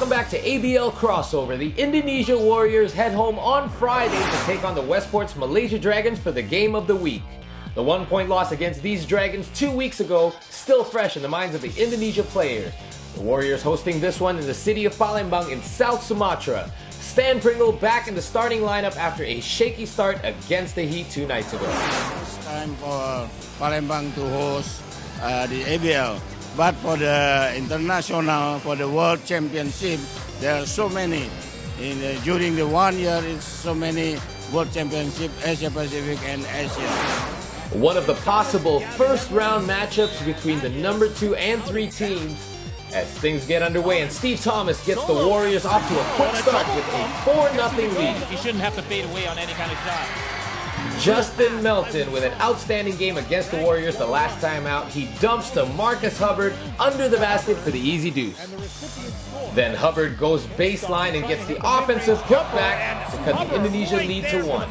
Welcome back to ABL Crossover. The Indonesia Warriors head home on Friday to take on the Westports Malaysia Dragons for the game of the week. The 1-point loss against these Dragons 2 weeks ago still fresh in the minds of the Indonesia players. The Warriors hosting this one in the city of Palembang in South Sumatra. Stan Pringle back in the starting lineup after a shaky start against the Heat 2 nights ago. It's time for Palembang to host the ABL. But for the international, for the World Championship, there are so many. During the 1 year, it's so many World Championship, Asia Pacific and Asia. One of the possible first-round matchups between the number 2 and 3 teams as things get underway, and Steve Thomas gets the Warriors off to a quick start with a 4-0 lead. He shouldn't have to fade away on any kind of shot. Justin Melton with an outstanding game against the Warriors the last time out. He dumps to Marcus Hubbard under the basket for the easy deuce. Then Hubbard goes baseline and gets the offensive putback to cut the Indonesia lead to 1.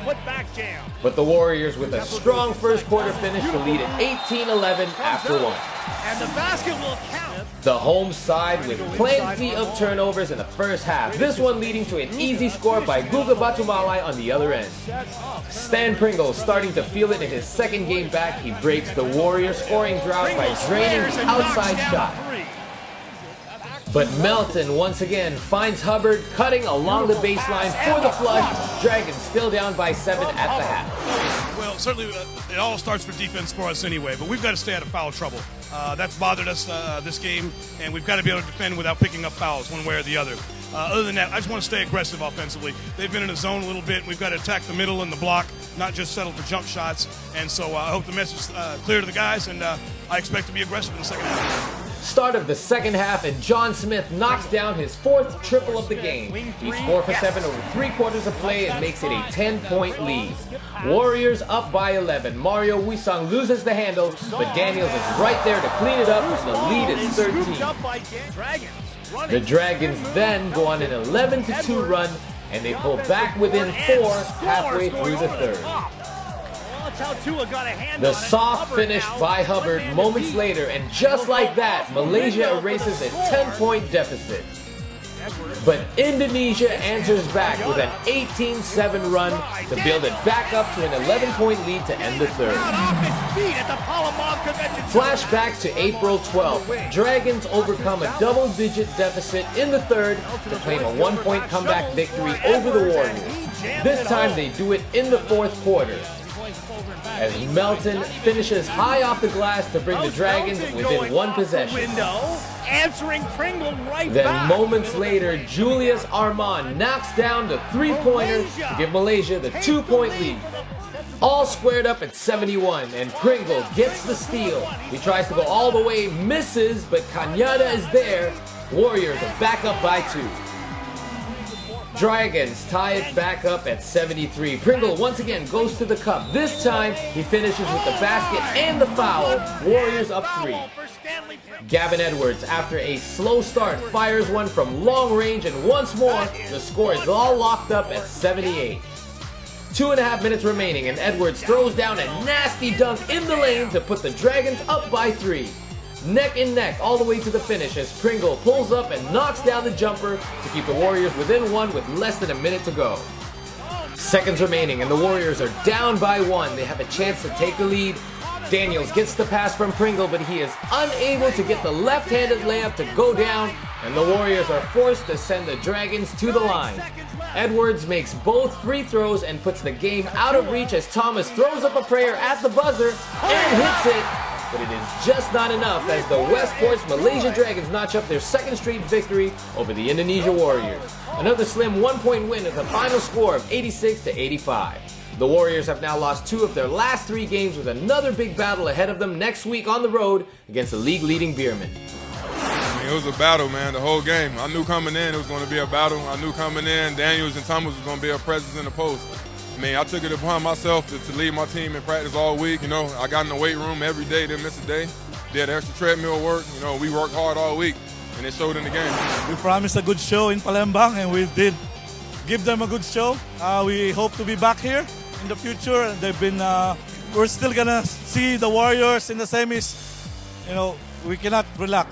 But the Warriors with a strong first quarter finish to lead at 18-11 after 1. And the basket will count. The home side with plenty of turnovers in the first half. This one leading to an easy score by Guga Batumalai on the other end. Stan Pringle starting to feel it in his second game back. He breaks the Warriors scoring drought by draining the outside shot. But Melton once again finds Hubbard cutting along the baseline for the flush. Dragons still down by 7 at the half. Well, certainly it all starts for defense for us anyway, but we've got to stay out of foul trouble. That's bothered us this game, and we've got to be able to defend without picking up fouls one way or the other. Other than that, I just want to stay aggressive offensively. They've been in a zone a little bit. We've got to attack the middle and the block, not just settle for jump shots. And so I hope the message is clear to the guys, and I expect to be aggressive in the second half. Start of the second half, and John Smith knocks down his 4th triple of the game. He's 4 for 7 over 3 quarters of play and makes it a 10-point lead. Warriors up by 11. Mario Wisang loses the handle, but Daniels is right there to clean it up, and the lead is 13. The Dragons then go on an 11-2 run, and they pull back within 4 halfway through the third. The soft finish by Hubbard moments later, and just like that, Malaysia erases a 10-point deficit. But Indonesia answers back with an 18-7 run to build it back up to an 11-point lead to end the third. Flashback to April 12th. Dragons overcome a double-digit deficit in the third to claim a 1-point comeback victory over the Warriors. This time they do it in the 4th quarter, as Melton finishes high off the glass to bring the Dragons within 1 possession. Then moments later, Julius Armand knocks down the 3-pointer to give Malaysia the 2-point lead. All squared up at 71, and Pringle gets the steal. He tries to go all the way, misses, but Kanyada is there. Warriors are back up by 2. Dragons tie it back up at 73. Pringle once again goes to the cup. This time, he finishes with the basket and the foul. Warriors up 3. Gavin Edwards, after a slow start, fires one from long range, and once more, the score is all locked up at 78. 2.5 minutes remaining, and Edwards throws down a nasty dunk in the lane to put the Dragons up by 3. Neck and neck all the way to the finish as Pringle pulls up and knocks down the jumper to keep the Warriors within 1 with less than a minute to go. Seconds remaining, and the Warriors are down by 1. They have a chance to take the lead. Daniels gets the pass from Pringle, but he is unable to get the left-handed layup to go down, and the Warriors are forced to send the Dragons to the line. Edwards makes both free throws and puts the game out of reach as Thomas throws up a prayer at the buzzer and hits it. But it is just not enough as the Westports Malaysia Dragons notch up their 2nd straight victory over the Indonesia Warriors. Another slim 1-point win with a final score of 86-85. The Warriors have now lost 2 of their last 3 games, with another big battle ahead of them next week on the road against the league-leading Beermen. It was a battle, man, the whole game. I knew coming in it was going to be a battle. I knew coming in Daniels and Thomas was going to be a presence in the post. I mean, I took it upon myself to lead my team in practice all week. You know, I got in the weight room every day, didn't miss a day. Did extra treadmill work. You know, we worked hard all week, and it showed in the game. We promised a good show in Palembang, and we did give them a good show. We hope to be back here in the future. They've been, we're still gonna see the Warriors in the semis. You know, we cannot relax.